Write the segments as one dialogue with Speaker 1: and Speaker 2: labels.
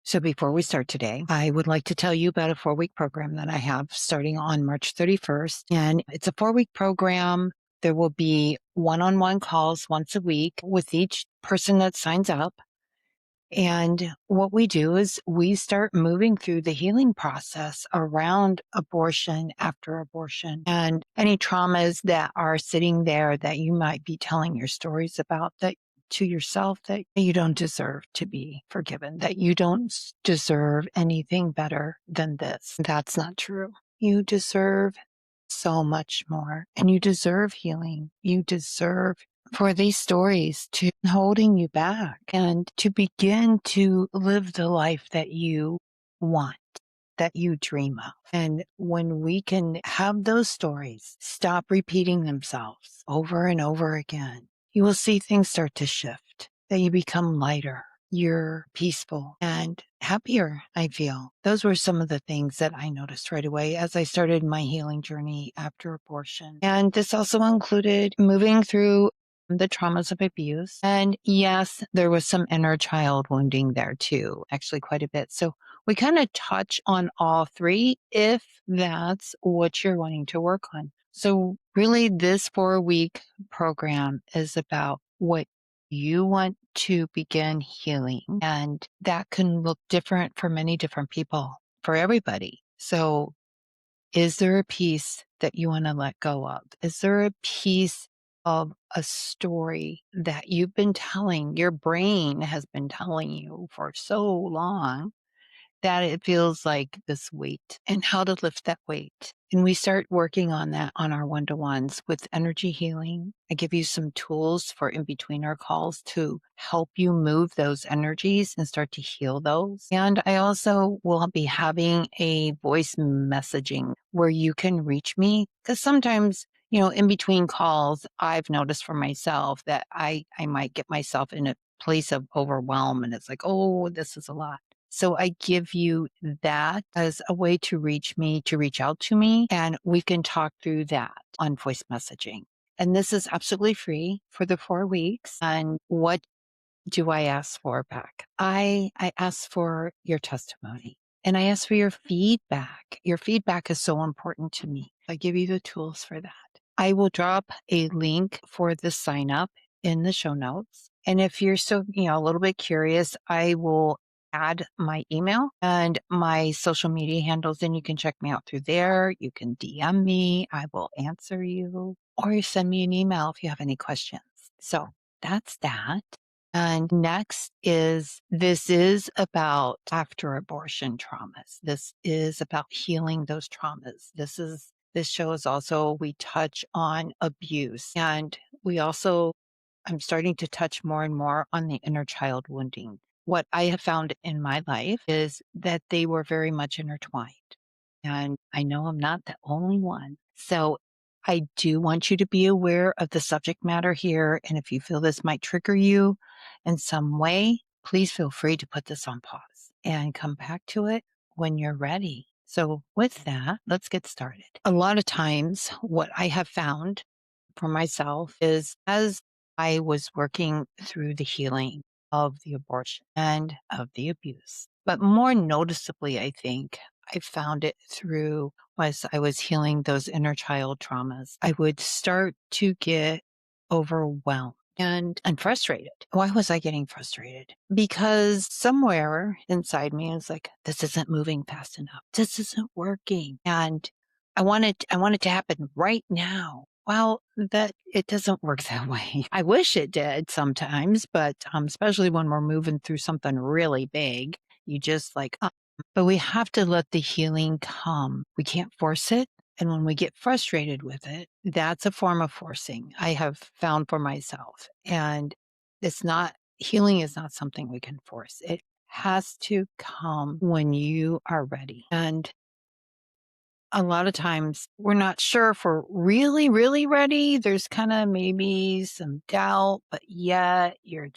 Speaker 1: So before we start today, I would like to tell you about a 4-week program that I have starting on March 31st. And it's a 4-week program. There will be one-on-one calls once a week with each person that signs up. And what we do is we start moving through the healing process around abortion, after abortion, and any traumas that are sitting there that you might be telling your stories about that to yourself that you don't deserve to be forgiven, that you don't deserve anything better than this. That's not true. You deserve so much more, and you deserve healing. You deserve for these stories to holding you back and to begin to live the life that you want, that you dream of. And when we can have those stories stop repeating themselves over and over again, you will see things start to shift, that you become lighter, you're peaceful and happier, I feel. Those were some of the things that I noticed right away as I started my healing journey after abortion. And this also included moving through the traumas of abuse. And yes, there was some inner child wounding there too, actually quite a bit. So we kind of touch on all three if that's what you're wanting to work on. So really this 4-week program is about what you want to begin healing. And that can look different for many different people, for everybody. So is there a piece that you want to let go of? Is there a piece of a story that you've been telling, your brain has been telling you for so long that it feels like this weight, and how to lift that weight? And we start working on that on our one-to-ones with energy healing. I give you some tools for in between our calls to help you move those energies and start to heal those. And I also will be having a voice messaging where you can reach me, because sometimes, in between calls, I've noticed for myself that I might get myself in a place of overwhelm, and it's like, oh, this is a lot. So I give you that as a way to reach me, to reach out to me, and we can talk through that on voice messaging. And this is absolutely free for the 4 weeks. And what do I ask for back? I ask for your testimony, and I ask for your feedback. Your feedback is so important to me. I give you the tools for that. I will drop a link for the sign up in the show notes. And if you're still, a little bit curious, I will add my email and my social media handles, and you can check me out through there. You can DM me. I will answer you, or you send me an email if you have any questions. So that's that. And next this is about after abortion traumas. This is about healing those traumas. This show is also, we touch on abuse, and I'm starting to touch more and more on the inner child wounding. What I have found in my life is that they were very much intertwined. And I know I'm not the only one. So I do want you to be aware of the subject matter here. And if you feel this might trigger you in some way, please feel free to put this on pause and come back to it when you're ready. So with that, let's get started. A lot of times, what I have found for myself is as I was working through the healing of the abortion and of the abuse, but more noticeably, I think I found it through as I was healing those inner child traumas, I would start to get overwhelmed and frustrated. Why was I getting frustrated? Because somewhere inside me is like, this isn't moving fast enough. This isn't working. And I want it to happen right now. Well, that it doesn't work that way. I wish it did sometimes, but especially when we're moving through something really big, you just like, but we have to let the healing come. We can't force it. And when we get frustrated with it, that's a form of forcing, I have found for myself. And healing is not something we can force. It has to come when you are ready. And a lot of times we're not sure if we're really, really ready. There's kind of maybe some doubt, but yet you're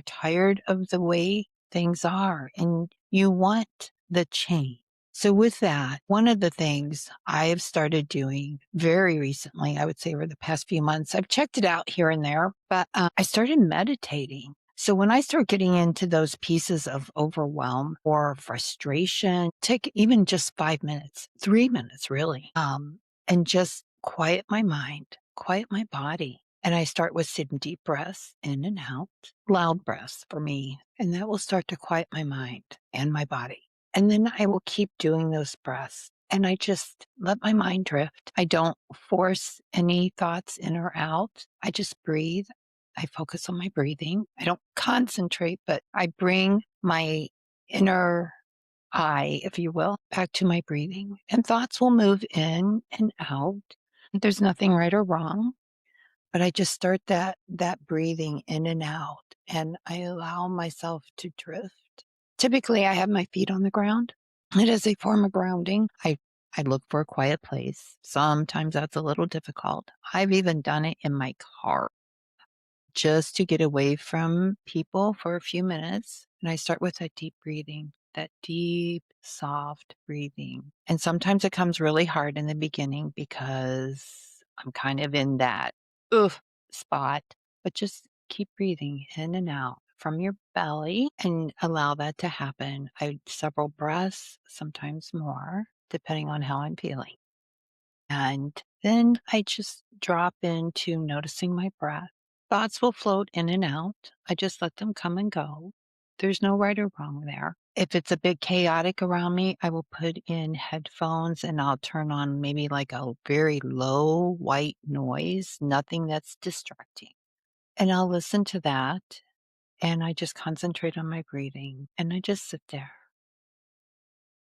Speaker 1: tired of the way things are and you want the change. So with that, one of the things I have started doing very recently, I would say over the past few months, I've checked it out here and there, but I started meditating. So when I start getting into those pieces of overwhelm or frustration, take even just 5 minutes, 3 minutes really, and just quiet my mind, quiet my body. And I start with some deep breaths in and out, loud breaths for me. And that will start to quiet my mind and my body. And then I will keep doing those breaths. And I just let my mind drift. I don't force any thoughts in or out. I just breathe. I focus on my breathing. I don't concentrate, but I bring my inner eye, if you will, back to my breathing. And thoughts will move in and out. There's nothing right or wrong, but I just start that breathing in and out, and I allow myself to drift. Typically, I have my feet on the ground. It is a form of grounding. I look for a quiet place. Sometimes that's a little difficult. I've even done it in my car just to get away from people for a few minutes. And I start with that deep breathing, that deep, soft breathing. And sometimes it comes really hard in the beginning because I'm kind of in that oof spot, but just keep breathing in and out from your belly and allow that to happen. Several breaths, sometimes more, depending on how I'm feeling. And then I just drop into noticing my breath. Thoughts will float in and out. I just let them come and go. There's no right or wrong there. If it's a bit chaotic around me, I will put in headphones and I'll turn on maybe like a very low white noise, nothing that's distracting. And I'll listen to that and I just concentrate on my breathing and I just sit there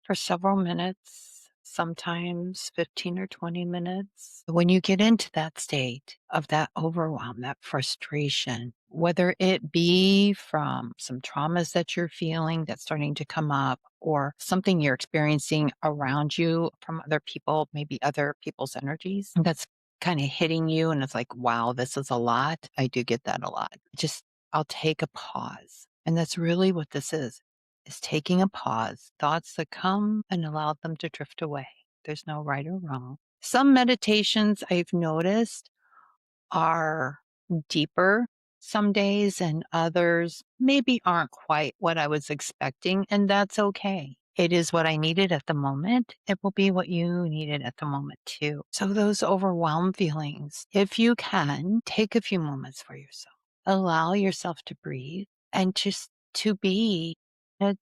Speaker 1: for several minutes, sometimes 15 or 20 minutes. When you get into that state of that overwhelm, that frustration, whether it be from some traumas that you're feeling that's starting to come up or something you're experiencing around you from other people, maybe other people's energies that's kind of hitting you and it's like, wow, this is a lot. I do get that a lot. I'll take a pause. And that's really what this is taking a pause, thoughts that come and allow them to drift away. There's no right or wrong. Some meditations I've noticed are deeper some days and others maybe aren't quite what I was expecting, and that's okay. It is what I needed at the moment. It will be what you needed at the moment too. So those overwhelmed feelings, if you can, take a few moments for yourself. Allow yourself to breathe and just to be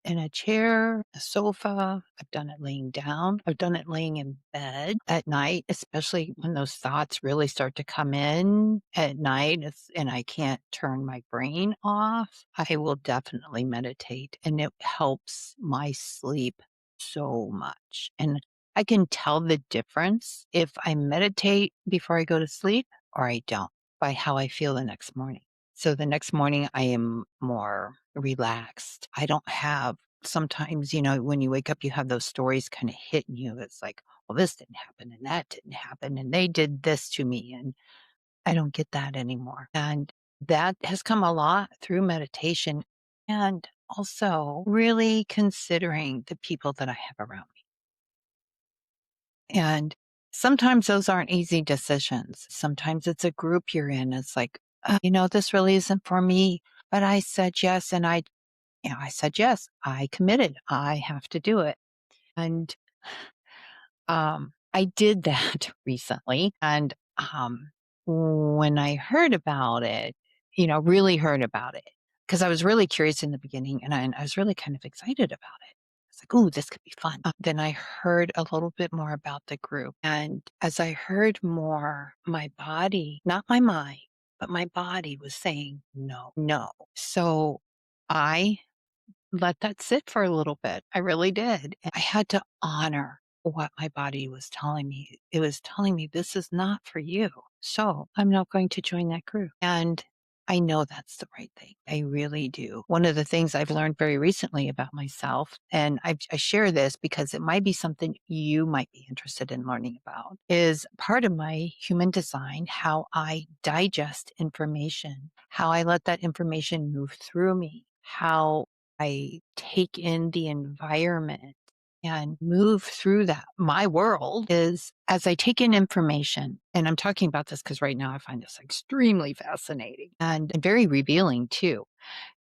Speaker 1: in a chair, a sofa. I've done it laying down. I've done it laying in bed at night, especially when those thoughts really start to come in at night and I can't turn my brain off. I will definitely meditate and it helps my sleep so much. And I can tell the difference if I meditate before I go to sleep or I don't by how I feel the next morning. So the next morning I am more relaxed. I don't have sometimes, when you wake up, you have those stories kind of hitting you. It's like, well, this didn't happen and that didn't happen and they did this to me. And I don't get that anymore. And that has come a lot through meditation and also really considering the people that I have around me. And sometimes those aren't easy decisions. Sometimes it's a group you're in. It's like, this really isn't for me, but I said yes. And I said yes. I committed. I have to do it. And I did that recently. And when I heard about it, really heard about it, because I was really curious in the beginning and I was really kind of excited about it. It's like, oh, this could be fun. Then I heard a little bit more about the group. And as I heard more, my body, not my mind, but my body was saying no, no. So I let that sit for a little bit. I really did. And I had to honor what my body was telling me. It was telling me this is not for you. So I'm not going to join that group. And I know that's the right thing. I really do. One of the things I've learned very recently about myself, and I share this because it might be something you might be interested in learning about, is part of my human design, how I digest information, how I let that information move through me, how I take in the environment and move through that. My world is as I take in information, and I'm talking about this because right now I find this extremely fascinating and very revealing too.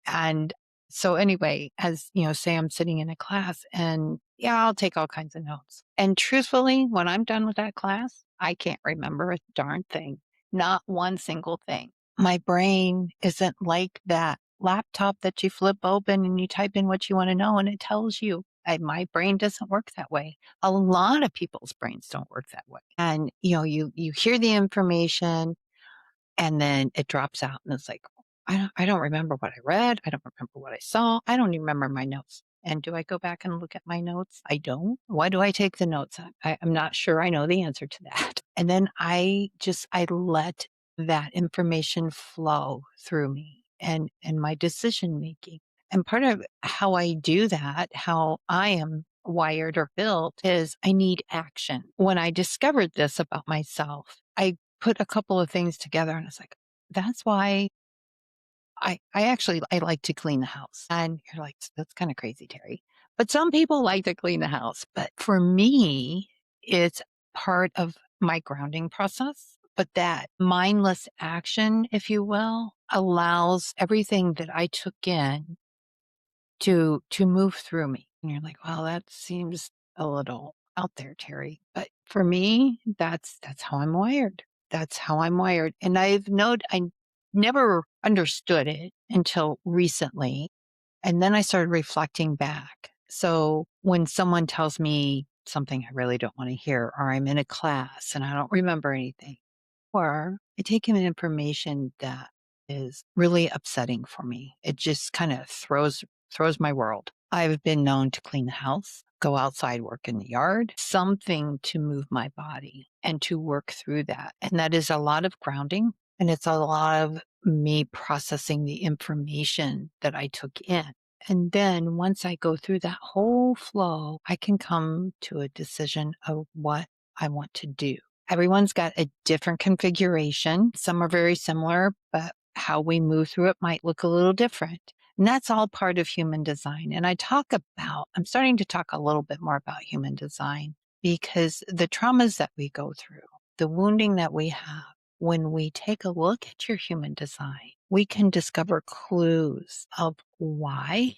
Speaker 1: And so anyway, as you know, say I'm sitting in a class and yeah, I'll take all kinds of notes. And truthfully, when I'm done with that class, I can't remember a darn thing, not one single thing. My brain isn't like that laptop that you flip open and you type in what you want to know and it tells you. My brain doesn't work that way. A lot of people's brains don't work that way. And you know, you hear the information and then it drops out and it's like, I don't remember what I read. I don't remember what I saw. I don't even remember my notes. And do I go back and look at my notes? I don't. Why do I take the notes? I'm not sure I know the answer to that. And then I let that information flow through me and my decision making. And part of how I do that, how I am wired or built is I need action. When I discovered this about myself, I put a couple of things together and it's like, that's why I like to clean the house. And you're like, that's kind of crazy, Terry. But some people like to clean the house. But for me, it's part of my grounding process. But that mindless action, if you will, allows everything that I took in to move through me. And you're like, well, that seems a little out there, Terry. But for me, that's how I'm wired. That's how I'm wired. And I never understood it until recently. And then I started reflecting back. So when someone tells me something I really don't want to hear, or I'm in a class and I don't remember anything, or I take in information that is really upsetting for me. It just kind of throws my world. I've been known to clean the house, go outside, work in the yard, something to move my body and to work through that. And that is a lot of grounding and it's a lot of me processing the information that I took in. And then once I go through that whole flow, I can come to a decision of what I want to do. Everyone's got a different configuration. Some are very similar, but how we move through it might look a little different. And that's all part of human design. And I'm starting to talk a little bit more about human design because the traumas that we go through, the wounding that we have, when we take a look at your human design, we can discover clues of why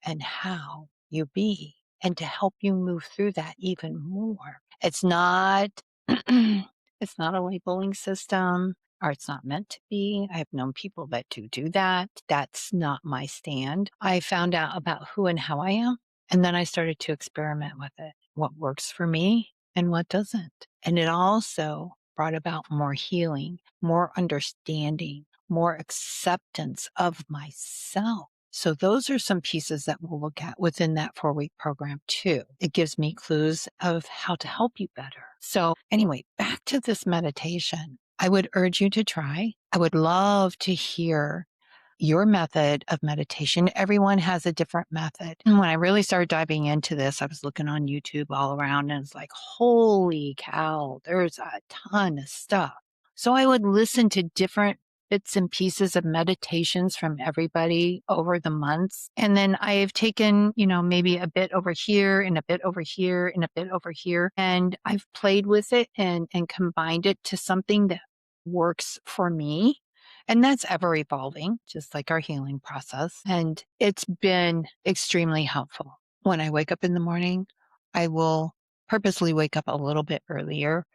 Speaker 1: and how you be and to help you move through that even more. It's not it's not a labeling system or it's not meant to be. I've known people that do that. That's not my stand. I found out about who and how I am and then I started to experiment with it. What works for me and what doesn't. And it also brought about more healing, more understanding, more acceptance of myself. So those are some pieces that we'll look at within that 4-week program too. It gives me clues of how to help you better. So anyway, back to this meditation. I would urge you to try. I would love to hear your method of meditation. Everyone has a different method. And when I really started diving into this, I was looking on YouTube all around and it's like, holy cow, there's a ton of stuff. So I would listen to different bits and pieces of meditations from everybody over the months. And then I have taken, maybe a bit over here and a bit over here and a bit over here. And I've played with it and combined it to something that works for me. And that's ever evolving, just like our healing process. And it's been extremely helpful. When I wake up in the morning, I will purposely wake up a little bit earlier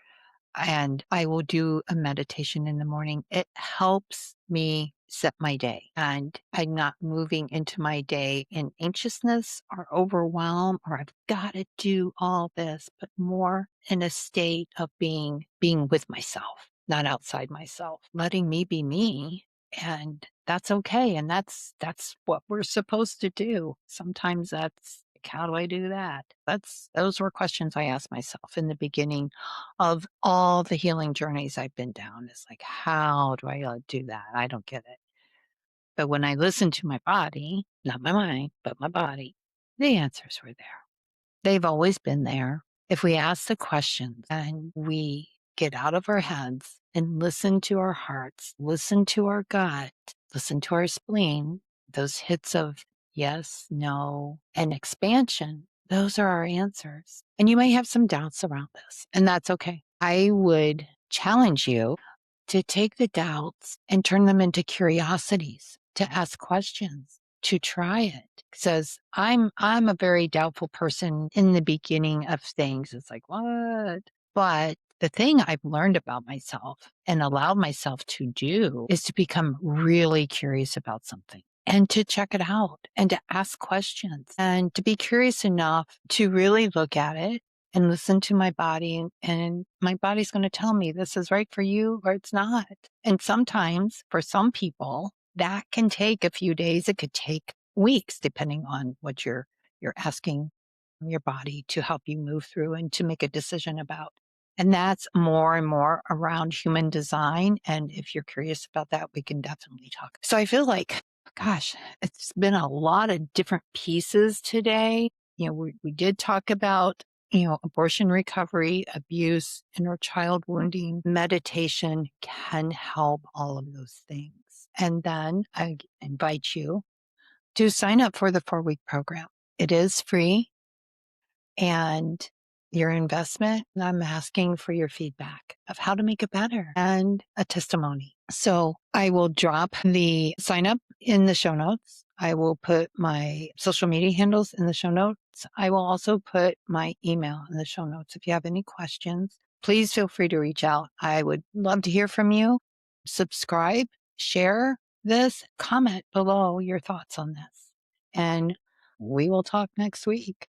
Speaker 1: and I will do a meditation in the morning. It helps me set my day and I'm not moving into my day in anxiousness or overwhelm or I've got to do all this, but more in a state of being with myself, not outside myself, letting me be me. And that's okay. And that's what we're supposed to do. Sometimes that's like, how do I do that? Those were questions I asked myself in the beginning of all the healing journeys I've been down. It's like, how do I do that? I don't get it. But when I listen to my body, not my mind, but my body, the answers were there. They've always been there. If we ask the questions and we get out of our heads and listen to our hearts, listen to our gut, listen to our spleen, those hits of yes, no, and expansion, those are our answers. And you may have some doubts around this, and that's okay. I would challenge you to take the doubts and turn them into curiosities, to ask questions. to try it. Says, I'm a very doubtful person in the beginning of things. It's like, what? But the thing I've learned about myself and allowed myself to do is to become really curious about something and to check it out and to ask questions and to be curious enough to really look at it and listen to my body. And my body's going to tell me this is right for you or it's not. And sometimes for some people, that can take a few days. It could take weeks, depending on what you're asking your body to help you move through and to make a decision about. And that's more and more around human design. And if you're curious about that, we can definitely talk. So I feel like, gosh, it's been a lot of different pieces today. We did talk about, abortion recovery, abuse, inner child wounding, meditation can help all of those things. And then I invite you to sign up for the 4-week program. It is free. And your investment, I'm asking for your feedback of how to make it better and a testimony. So I will drop the sign up in the show notes. I will put my social media handles in the show notes. I will also put my email in the show notes. If you have any questions, please feel free to reach out. I would love to hear from you. Subscribe, share this, comment below your thoughts on this, and we will talk next week.